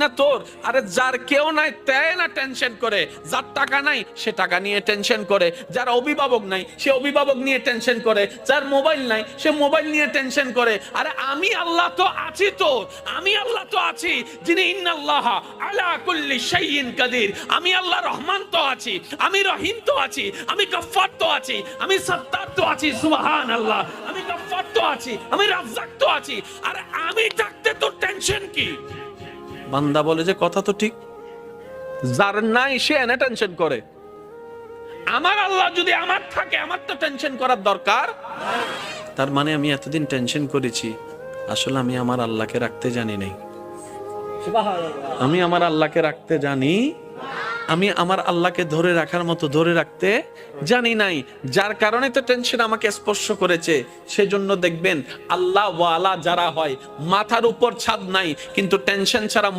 না তোর, আরে যার কেউ নাই তাই না টেনশন করে, যার টাকা নাই সে টাকা নিয়ে টেনশন করে, যার অভিভাবক নাই সে অভিভাবক নিয়ে টেনশন করে, যার মোবাইল নাই সে মোবাইল নিয়ে টেনশন করে। আরে আমি আল্লাহ তো আছি, তো আমি আল্লাহ তো আছি যিনি ইন্নাল্লাহ আলা কুল্লি শাইইন কাদির। আমি আল্লাহ রহমান তো আছি, আমি রহিম তো আছি, আমি গফফার তো আছি, আমি সত্তার তো আছি, সুবহানাল্লাহ। আমি গফফার তো আছি, আমি রাজ্জাক তো আছি। আরে আমি থাকতে তোর টেনশন কি? বান্দা বলে যে কথা তো ঠিক, যার নাই সে এনে টেনশন করে। আমার আল্লাহ যদি আমার থাকে, আমার তো টেনশন করার দরকার। তার মানে আমি এতদিন টেনশন করেছি, আসলে আমি আমার আল্লাহকে রাখতে জানি নাই। আমি আমার আল্লাহকে রাখতে জানি, আমি আমার আল্লাহকে ধরে রাখার মতো ধরে রাখতে জানি নাই, যার কারণে তো টেনশন আমাকে স্পর্শ করেছে। সেজন্য দেখবেন আল্লাহ ওয়ালা যারা হয়, মাথার উপর ছাদ নাই কিন্তু টেনশন ছাড়া